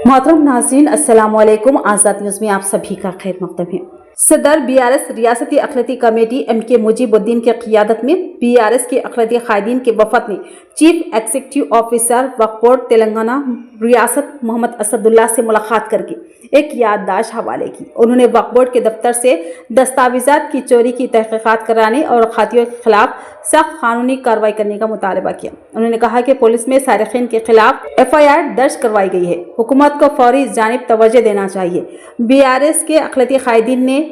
मोहतरम नाज़रीन, अस्सलाम वालेकुम। आज़ाद न्यूज़ में आप सभी का खैर मक़दम है। सदर BRS रियासती अक़लियती कमेटी MK मुजीबुद्दीन की क़ियादत में BRS के अक़लियती क़ायदीन के वफ़द ने चीफ एग्जीक्यूटिव ऑफिसर वक्फ बोर्ड तेलंगाना रियासत मोहम्मद असदुल्ला से मुलाकात करके एक याददाश्त हवाले की। उन्होंने वक्फ बोर्ड के दफ्तर से दस्तावेज़ात की चोरी की तहक़ीक़ात कराने और ख़ातियों के खिलाफ सख्त कानूनी कार्रवाई करने का मुतालबा किया। उन्होंने कहा कि पुलिस में सारिक़ीन के खिलाफ FIR दर्ज करवाई गई है। हुकूमत को फौरी इस जानिब तवज्जो देना चाहिए। BRS के अक़लियती क़ायदीन ने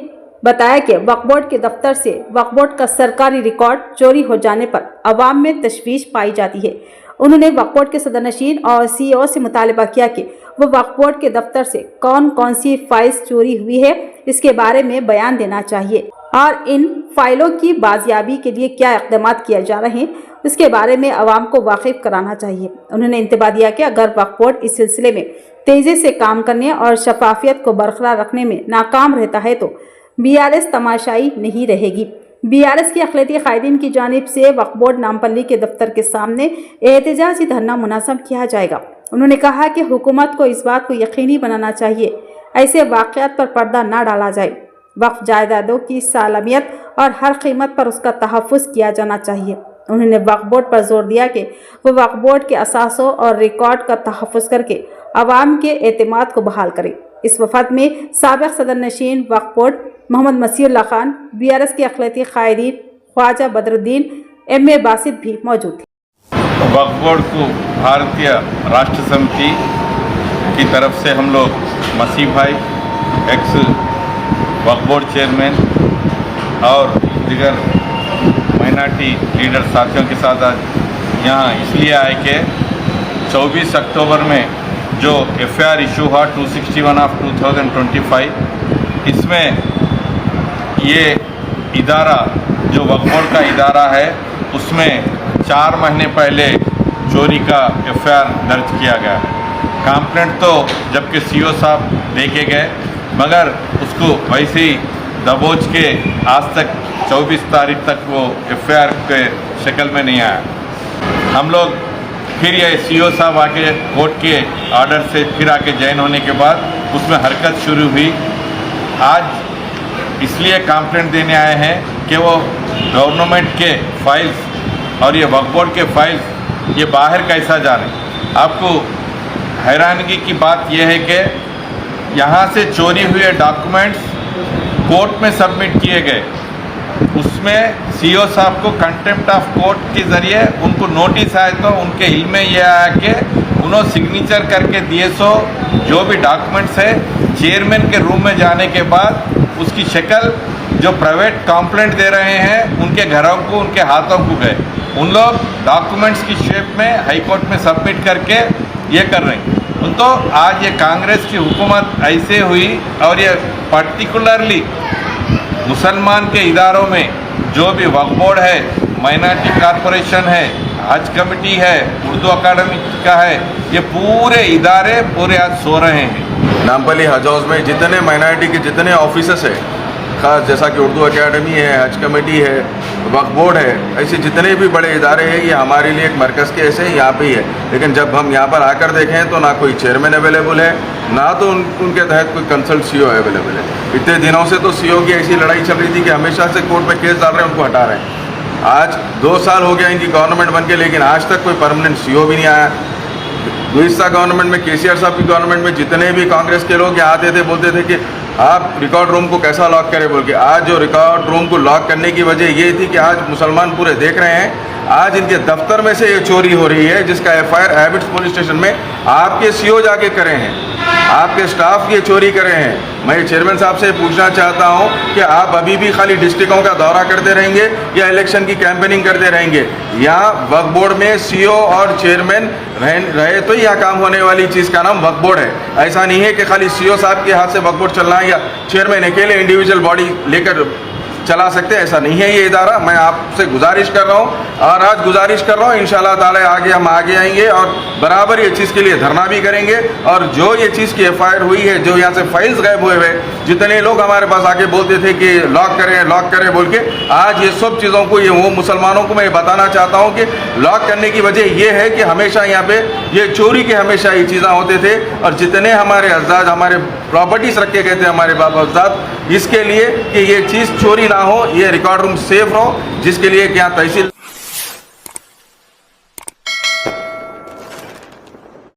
बताया कि वक्फ बोर्ड के दफ्तर से वक्फ बोर्ड का सरकारी रिकॉर्ड चोरी हो जाने पर अवाम में तशवीश पाई जाती है। उन्होंने वक्फ बोर्ड के सदरनशीन और CEO से मुतालबा किया कि वो वक्फ बोर्ड के दफ्तर से कौन कौन सी फाइल्स चोरी हुई है इसके बारे में बयान देना चाहिए और इन फाइलों की बाजियाबी के लिए क्या इक़दाम किए जा रहे हैं इसके बारे में अवाम को वाकिफ कराना चाहिए। उन्होंने इंतबाह दिया कि अगर वक्फ बोर्ड इस सिलसिले में तेज़ी से काम करने और शफाफियत को बरकरार रखने में नाकाम रहता है तो BRS तमाशाई नहीं रहेगी। BRS के अक़लियती क़ायदीन की जानिब से वक्फ बोर्ड नामपल्ली के दफ्तर के सामने एहतजाजी धरना मुनासब किया जाएगा। उन्होंने कहा कि हुकूमत को इस बात को यकीनी बनाना चाहिए ऐसे वाक़यात पर पर्दा ना डाला जाए। वक्फ जायदादों की सालमियत और हर कीमत पर उसका तहफ़्फ़ुज़ किया जाना चाहिए। उन्होंने वक्फ बोर्ड पर जोर दिया कि वह वक्फ बोर्ड के असासों और रिकॉर्ड का तहफ़्फ़ुज़ करके अवाम के एतमाद को बहाल करे। इस वफ़द में साबिक़ सदर नशीन वक्फ बोर्ड मोहम्मद मसीहुल्लाह खान, BRS के अक़लियती क़ायदीन ख्वाजा बदरुद्दीन, MA बासित भी मौजूद थे। वक्फ बोर्ड को भारतीय राष्ट्र समिति की तरफ से हम लोग मसीह भाई, एक्स वक्फ बोर्ड चेयरमैन और दीगर माइनॉरिटी लीडर साथियों के साथ आज यहाँ इसलिए आए कि 24 अक्टूबर में जो FIR इशू हुआ 261 ऑफ 2025, इसमें ये इदारा जो वक्फ बोर्ड का इदारा है उसमें 4 महीने पहले चोरी का FIR दर्ज किया गया। कंप्लेंट तो जबकि CO साहब देखे गए मगर उसको वैसे ही दबोच के आज तक 24 तारीख तक वो FIR के शक्ल में नहीं आया। हम लोग फिर ये CO साहब आके कोर्ट के ऑर्डर से फिर आके ज्वाइन होने के बाद उसमें हरकत शुरू हुई। आज इसलिए कंप्लेंट देने आए हैं कि वो गवर्नमेंट के फाइल्स और ये वक्फ बोर्ड के फाइल्स ये बाहर कैसा जा रहे। आपको हैरानगी की बात यह है कि यहाँ से चोरी हुए डॉक्यूमेंट्स कोर्ट में सबमिट किए गए, उसमें CO साहब को कंटेम्प्ट ऑफ कोर्ट के ज़रिए उनको नोटिस आए तो उनके इल्म में यह आया कि उन्होंने सिग्नेचर करके दिए। जो भी डॉक्यूमेंट्स है चेयरमैन के रूम में जाने के बाद उसकी शक्ल जो प्राइवेट कंप्लेंट दे रहे हैं उनके घरों को उनके हाथों को गए। उन लोग डॉक्यूमेंट्स की शेप में हाई कोर्ट में सबमिट करके ये कर रहे हैं। तो आज ये कांग्रेस की हुकूमत ऐसे हुई और ये पर्टिकुलरली मुसलमान के इदारों में जो भी वक्फ बोर्ड है, माइनॉरिटी कॉरपोरेशन है, हज कमेटी है, उर्दू अकादमी का है, ये पूरे इदारे पूरे आज सो रहे हैं। नामपल्ली हज हाउस में जितने माइनॉरिटी के जितने ऑफिसर्स है, खास जैसा कि उर्दू अकेडमी है, हज कमेटी है, वक्फ बोर्ड है, ऐसे जितने भी बड़े इदारे हैं ये हमारे लिए एक मरकज़ के ऐसे यहाँ पे ही है। लेकिन जब हम यहाँ पर आकर देखें तो ना कोई चेयरमैन अवेलेबल है, ना तो उनके तहत कोई कंसल्ट CO अवेलेबल है। इतने दिनों से तो CO की ऐसी लड़ाई चल रही थी कि हमेशा से कोर्ट में केस डाल रहे हैं, उनको हटा रहे हैं। आज 2 साल हो गया इनकी गवर्नमेंट बन के, लेकिन आज तक कोई परमानेंट CO भी नहीं आया। गुज़िश्ता गवर्नमेंट में KCR साहब की गवर्नमेंट में जितने भी कांग्रेस के लोग यहाँ आते थे बोलते थे कि आप रिकॉर्ड रूम को कैसा लॉक करें बोल के। आज जो रिकॉर्ड रूम को लॉक करने की वजह ये थी कि आज मुसलमान पूरे देख रहे हैं, आज इनके दफ्तर में से ये चोरी हो रही है जिसका FIR हैबिट्स पुलिस स्टेशन में आपके CO जाके करे हैं, आपके स्टाफ ये चोरी करे हैं। मैं चेयरमैन साहब से पूछना चाहता हूं कि आप अभी भी खाली डिस्ट्रिक्टों का दौरा करते रहेंगे या इलेक्शन की कैंपेनिंग करते रहेंगे? यहाँ वक्फ बोर्ड में CO और चेयरमैन रहे तो यह काम होने वाली चीज़ का नाम वक्फ बोर्ड है। ऐसा नहीं है कि खाली CO साहब के हाथ से वक्फ बोर्ड चलना है या चेयरमैन अकेले इंडिविजुअल बॉडी लेकर चला सकते, ऐसा नहीं है ये इदारा। मैं आपसे गुजारिश कर रहा हूँ और आज गुजारिश कर रहा हूँ, इंशाल्लाह ताला आगे हम आगे आएंगे और बराबर ये चीज़ के लिए धरना भी करेंगे। और जो ये चीज़ की FIR हुई है, जो यहाँ से फाइल्स गायब हुए हुए, जितने लोग हमारे पास आके बोलते थे कि लॉक करें बोल के, आज ये सब चीज़ों को, ये वो मुसलमानों को मैं बताना चाहता हूँ कि लॉक करने की वजह ये है कि हमेशा यहाँ पे ये चोरी के हमेशा ये चीज़ें होते थे। और जितने हमारे अज़दाद, हमारे प्रॉपर्टीज रखे गए थे हमारे बाप अज़दाद, इसके लिए कि ये चीज़ चोरी ना हो, ये रिकॉर्ड रूम सेफ रहो, जिसके लिए कि यहाँ तहसील